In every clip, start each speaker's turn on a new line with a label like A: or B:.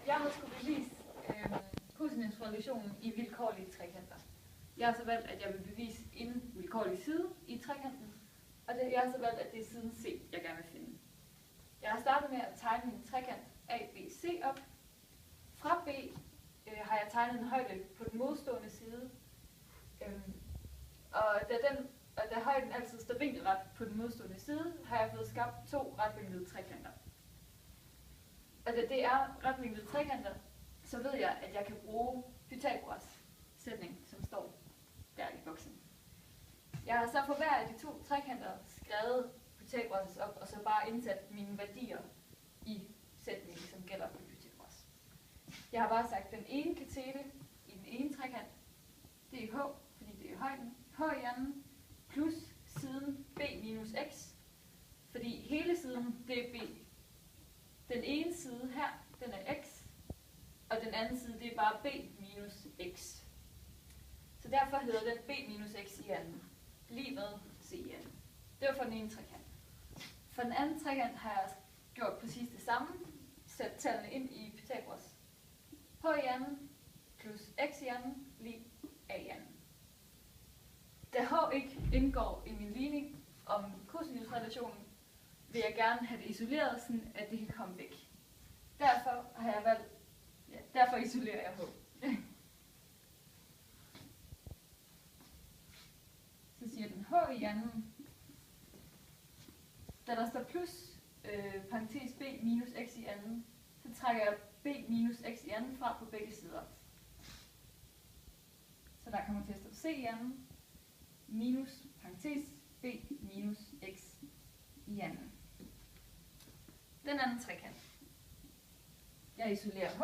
A: Jeg har skulle bevise kosinusrelationen i vilkårlige trekanter. Jeg har så valgt, at jeg vil bevise en vilkårlig side i trekanten, og jeg har så valgt, at det er siden C, jeg gerne vil finde. Jeg har startet med at tegne min trekant ABC op. Fra B har jeg tegnet en højde på den modstående side, og da højden altid står vinkelret på den modstående side, har jeg fået skabt to retvinklede trekanter. Og da det er retvinklede trekanter, så ved jeg, at jeg kan bruge Pythagoras sætning, som står der i boksen. Jeg har så for hver af de to trekanter skrevet Pythagoras op, og så bare indsat mine værdier i sætningen, som gælder for Pythagoras. Jeg har bare sagt, at den ene katete i den ene trekant, det er h, fordi det er højden, h i anden, plus siden b minus x, fordi hele siden, det er b. Den ene side her, den er x, og den anden side, det er bare b minus x. Så derfor hedder den b minus x i anden, lige med c i anden. Det var for den ene trekant. For den anden trekant har jeg gjort præcis det samme, sat tallene ind i Pythagoras. H i anden plus x i anden lige a i anden. Da h ikke indgår i min ligning om kosinusrelationen, vil jeg gerne have det isoleret, sådan at det kan komme væk. Derfor har jeg valgt, derfor isolerer jeg h. Så siger den h i anden, da der står plus parentes b minus x i anden, så trækker jeg b minus x i anden fra på begge sider. Så der kommer til at stå c i anden, minus parentes b minus x i anden. Den anden trekant. Jeg isolerer h.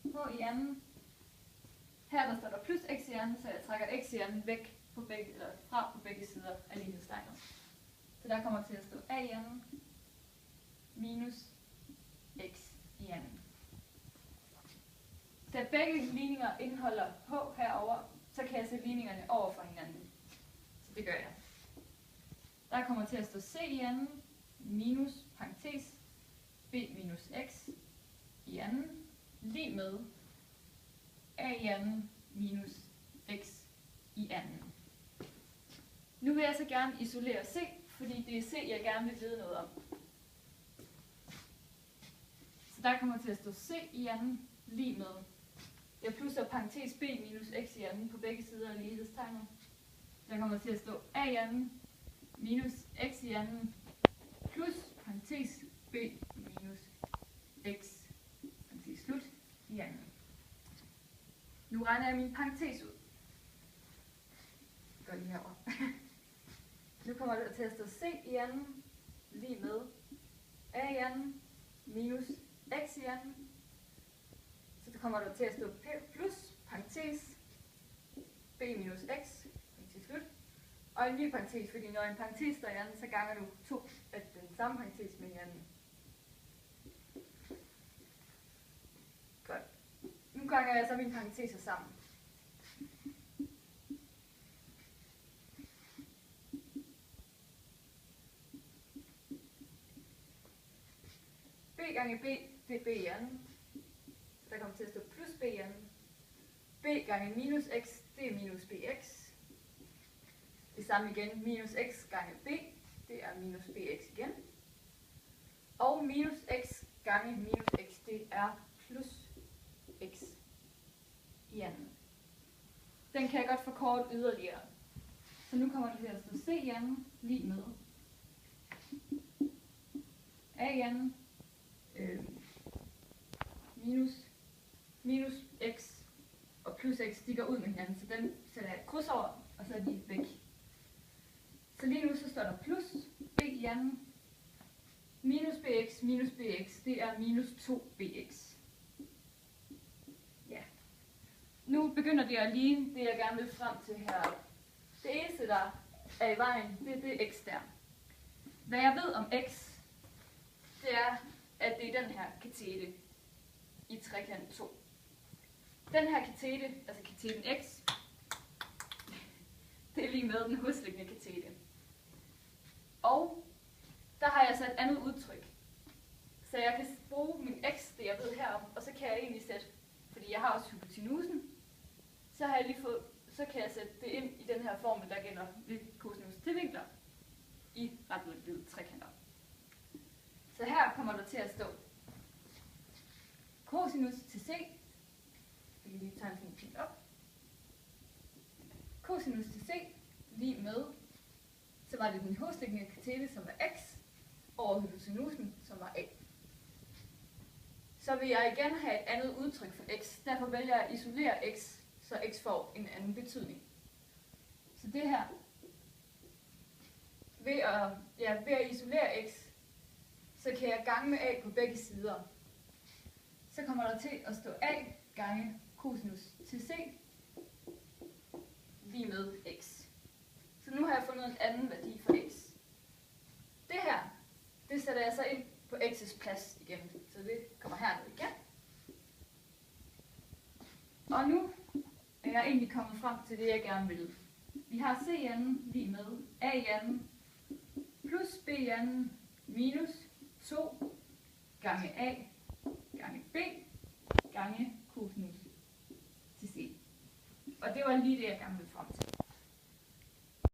A: H i anden. Her der står der plus x i anden, så jeg trækker x i anden væk på begge, eller fra på begge sider af lighedstegnet. Så der kommer til at stå a i anden minus x i anden. Da begge ligninger indeholder h herover, så kan jeg sætte ligningerne over for hinanden. Så det gør jeg. Der kommer til at stå c i anden minus parentes b minus x i anden lige med a i anden minus x i anden. Nu vil jeg så gerne isolere c, fordi det er c, jeg gerne vil vide noget om. Så der kommer til at stå c i anden lige med. Jeg plusser parentes b minus x i anden på begge sider af lighedstegnet. Der kommer til at stå a i anden minus x i anden plus parentes b minus x parentes slut i anden. Nu regner jeg min parentes ud. Gør lige herovre. Nu kommer der til at stå c i anden lige med a i anden minus x i anden. Så der kommer der til at stå plus parentes b minus x parentes slut. Og en ny parentes, fordi når en parentes står i anden, så ganger du to af den samme parentes med hinanden. Godt. Nu ganger jeg så mine parenteser sammen. B gange b, det er b i anden. Så der kommer til at stå plus b i anden. B gange minus x, det er minus bx. Det samme igen, minus x gange b, det er minus bx igen. Og minus x gange minus x, det er plus x i anden. Den kan jeg godt forkorte yderligere. Så nu kommer det til at stå c i anden lige med a i anden minus x og plus x, de går ud med hinanden, så den sætter jeg et kryds over, og så er de væk. Så lige nu så står der plus b i anden, minus bx, det er minus 2bx. Ja. Nu begynder det at ligne det, jeg gerne vil frem til her. Det eneste, der er i vejen, det er x der. Hvad jeg ved om x, det er, at det er den her katete i trekant 2. Den her katete, altså kateten x, det er lige med den hosliggende katete. Og der har jeg så et andet udtryk, Så jeg kan bruge min x, det jeg ved herom, og så kan jeg egentlig sætte, fordi jeg har også hypotenusen, så kan jeg sætte det ind i den her formel, der gælder ved cosinus til vinkler i retvinklede trekanter. Så her kommer der til at stå cosinus til c, vi kan lige tegne sådan en pil op, cosinus til c lige med, så var det den hosliggende katete, som var x, over hypotenusen, som var a. Så vil jeg igen have et andet udtryk for x, derfor vælger jeg at isolere x, så x får en anden betydning. Så det her, ved at isolere x, så kan jeg gange med a på begge sider. Så kommer der til at stå a gange cosinus til c lige med x. Så nu har jeg fundet en anden værdi for x. Det her, det sætter jeg så ind på x's plads igen, så det kommer herned igen. Og nu er jeg egentlig kommet frem til det, jeg gerne vil. Vi har c i anden lige med a i anden plus b i anden minus 2 gange a gange b gange cosinus til c. Og det var lige det, jeg gerne ville